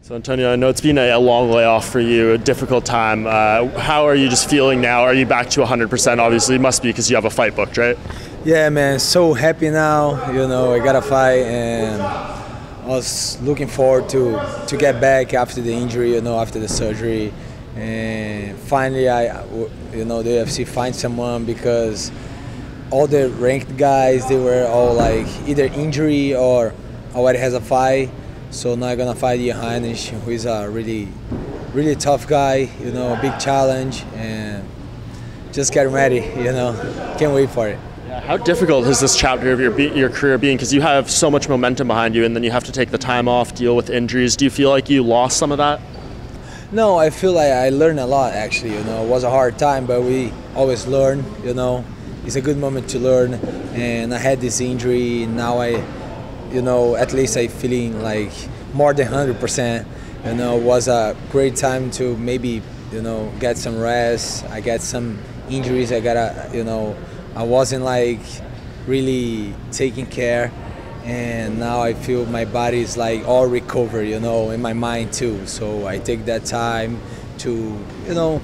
So Antonio, I know it's been a long layoff for you, a difficult time. How are you just feeling now? Are you back to 100%? Obviously, it must be because you have a fight booked, right? Yeah, man, so happy now. You know, I got a fight, and I was looking forward to get back after the injury, you know, after the surgery. And finally, the UFC find someone, because all the ranked guys, they were all like either injury or already has a fight. So now I'm gonna fight Ian Heinisch, who is a really tough guy, you know, a big challenge, and just getting ready, you know, can't wait for it. Yeah, how difficult has this chapter of your career been? Because you have so much momentum behind you, and then you have to take the time off, deal with injuries. Do you feel like you lost some of that? No, I feel like I learned a lot, actually. You know, it was a hard time, but we always learn. You know, it's a good moment to learn. And I had this injury. Now at least I feeling like more than 100%. You know, it was a great time to maybe, get some rest. I got some injuries. I wasn't like really taking care. And now I feel my body is like all recovered, and my mind too. So I take that time to,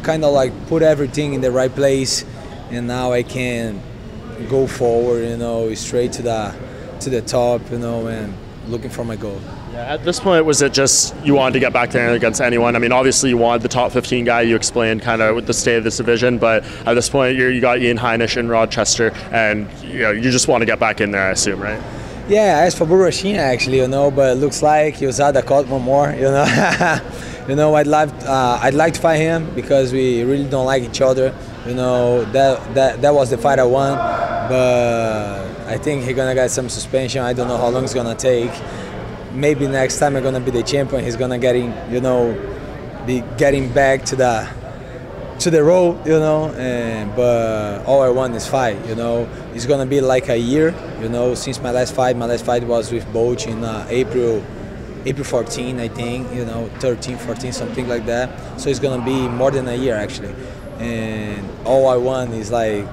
kind of like put everything in the right place. And now I can go forward, straight to the top, and looking for my goal. Yeah, at this point, was it just you wanted to get back there against anyone? I mean, obviously you wanted the top 15 guy. You explained kind of with the state of this division, but at this point, you got Ian Heinisch and Rochester, and you just want to get back in there, I assume, right? Yeah, I asked for Burashina actually, but it looks like Yosada caught one more, I'd like to fight him because we really don't like each other. That was the fight I won, but I think he's gonna get some suspension. I don't know how long it's gonna take. Maybe next time I'm gonna be the champion, he's gonna be getting back to the road, but all I want is fight, It's gonna be like a year, since my last fight. My last fight was with Bolt in April 14, I think, 13, 14, something like that. So it's gonna be more than a year actually. And all I want is like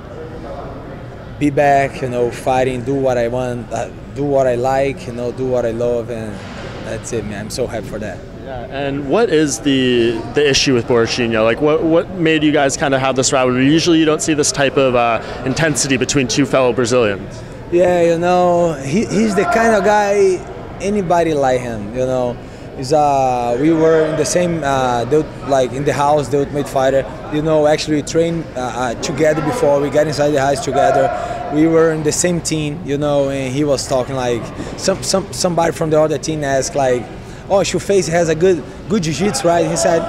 be back, fighting, do what I want, do what I like, do what I love, and that's it, man. I'm so happy for that. Yeah, and what is the issue with Borrachinha? Like, what made you guys kind of have this rivalry? Usually you don't see this type of intensity between two fellow Brazilians. Yeah, he's the kind of guy, anybody like him, we were in the same, like in the house, the Ultimate Fighter, actually we trained together before, we got inside the house together. We were in the same team, and he was talking like, somebody from the other team asked like, oh, Shuface has a good jiu-jitsu, right? He said,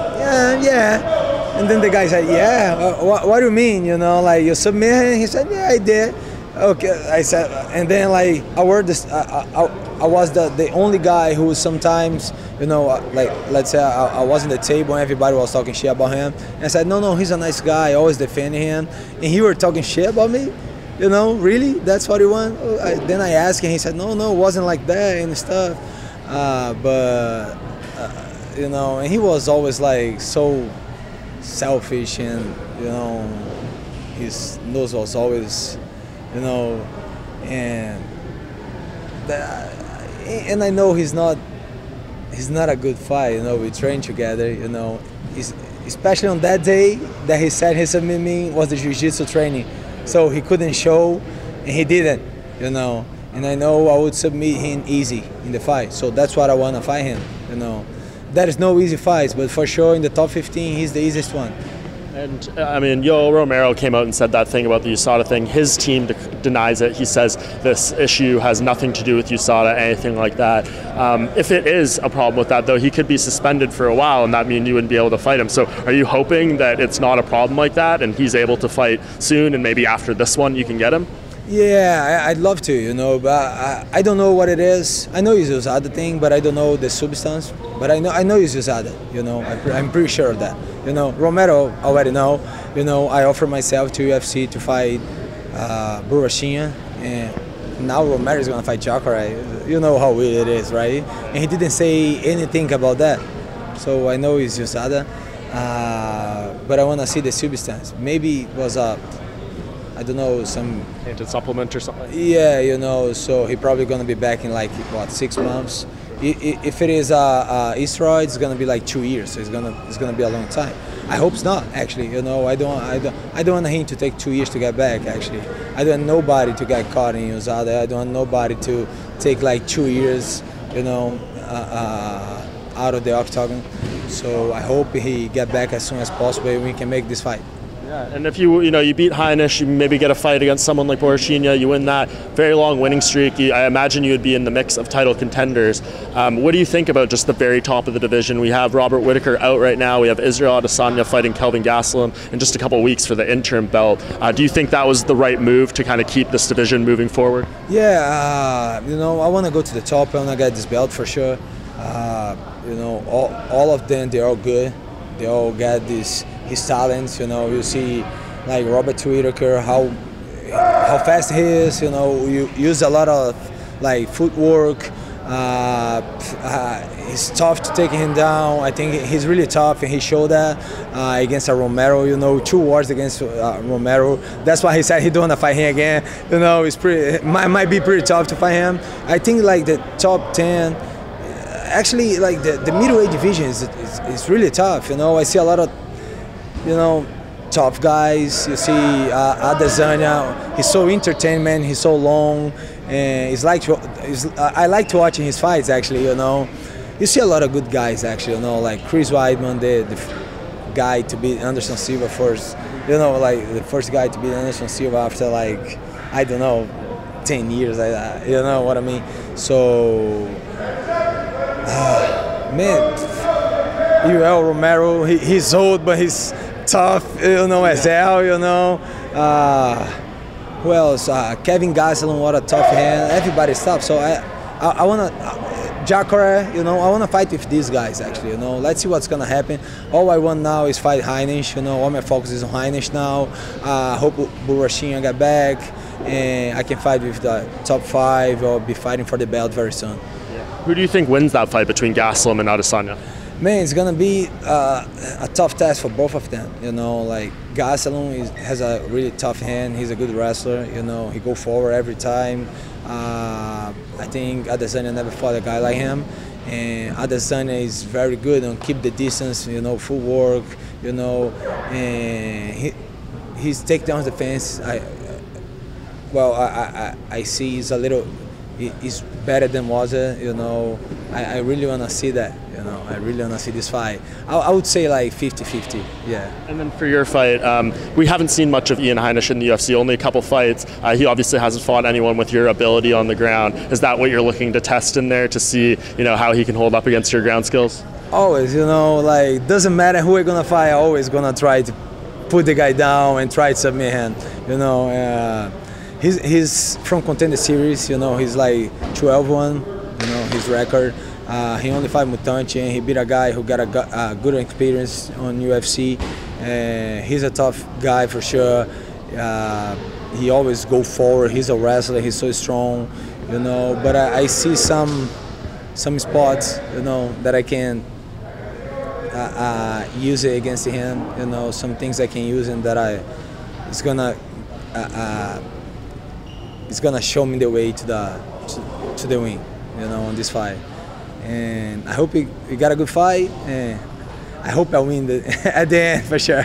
yeah. And then the guy said, yeah, what do you mean, like you submit him? He said, yeah, I did. Okay, I said, and then like I was the only guy who sometimes, like let's say I was in the table and everybody was talking shit about him. And I said, no, he's a nice guy, I always defending him. And he were talking shit about me, really? That's what you want? Then I asked him, he said, no, it wasn't like that and stuff. And he was always like so selfish, and his nose was always, and I know he's not a good fight. We trained together. Especially on that day that he said he submitted me was the jiu-jitsu training, so he couldn't show, and he didn't. And I know I would submit him easy in the fight, so that's what I want to fight him. There is no easy fights, but for sure in the top 15, he's the easiest one. And I mean, Yoel Romero came out and said that thing about the USADA thing. His team denies it. He says this issue has nothing to do with USADA, anything like that. If it is a problem with that, though, he could be suspended for a while, and that means you wouldn't be able to fight him. So are you hoping that it's not a problem like that, and he's able to fight soon, and maybe after this one you can get him? Yeah, I'd love to, but I don't know what it is. I know it's USADA thing, but I don't know the substance. But I know it's USADA, I'm pretty sure of that. Romero already know. I offered myself to UFC to fight Burachinha, and now Romero is gonna fight Jacare. You know how weird it is, right? And he didn't say anything about that, so I know it's USADA. But I want to see the substance. Maybe it was I don't know, some tainted supplement or something. Yeah, so he probably gonna be back in like 6 months, If it is steroids, it's gonna be like 2 years. So it's gonna be a long time. I hope it's not, actually. You know, I don't want him to take 2 years to get back. Actually, I don't want nobody to get caught in USADA. I don't want nobody to take like 2 years. You know, out of the octagon. So I hope he get back as soon as possible and we can make this fight. Yeah, and if you beat Heinisch, you maybe get a fight against someone like Borrachinha, you win that very long winning streak, I imagine you would be in the mix of title contenders. What do you think about just the very top of the division? We have Robert Whittaker out right now, we have Israel Adesanya fighting Kelvin Gastelum in just a couple of weeks for the interim belt. Do you think that was the right move to kind of keep this division moving forward? Yeah, you know, I want to go to the top, I want to get this belt for sure. You know, all of them, they're all good. They all got his talents. You know, you see like Robert Whittaker, how fast he is. You know, you use a lot of like footwork. It's tough to take him down. I think he's really tough, and he showed that against Romero. You know, 2 wars against Romero. That's why he said he don't want to fight him again. You know, it might be pretty tough to fight him. I think like the top 10. Actually, like the middleweight division is really tough. You know, I see a lot of, you know, tough guys. You see Adesanya. He's so entertainment. He's so long, and I like to watching his fights. Actually, you know, you see a lot of good guys. Actually, you know, like Chris Weidman, the guy to beat Anderson Silva first. You know, like the first guy to beat Anderson Silva after like, I don't know, 10 years. You know what I mean? So. Man, Romero, he's old, but he's tough, you know, as hell, you know. Who else? Kevin Gastelum, what a tough hand. Everybody's tough. So I want to, Jacare, you know, I want to fight with these guys, actually, you know. Let's see what's going to happen. All I want now is fight Heinisch, you know. All my focus is on Heinisch now. Hope Borrachinha get back, and I can fight with the top 5 or be fighting for the belt very soon. Who do you think wins that fight between Gastelum and Adesanya? Man, it's gonna be a tough test for both of them. You know, like Gastelum has a really tough hand. He's a good wrestler. You know, he go forward every time. I think Adesanya never fought a guy like him, and Adesanya is very good on keep the distance. You know, full work. You know, and his takedown defense. I see he's a little. He's better than was it, you know. I really want to see that, you know. I really want to see this fight. I would say like 50-50, yeah. And then for your fight, we haven't seen much of Ian Heinisch in the UFC, only a couple fights. He obviously hasn't fought anyone with your ability on the ground. Is that what you're looking to test in there to see, you know, how he can hold up against your ground skills? Always, you know, like doesn't matter who we're going to fight, always going to try to put the guy down and try to submit him, you know. He's from Contender Series, you know, he's like 12-1, you know, his record. He only fought Mutante, and he beat a guy who got a good experience on UFC. He's a tough guy for sure. He always go forward. He's a wrestler. He's so strong, you know. But I see some spots, you know, that I can use it against him. You know, some things I can use and that it's gonna show me the way to the win, you know, on this fight. And I hope we got a good fight, and I hope I win at the end for sure.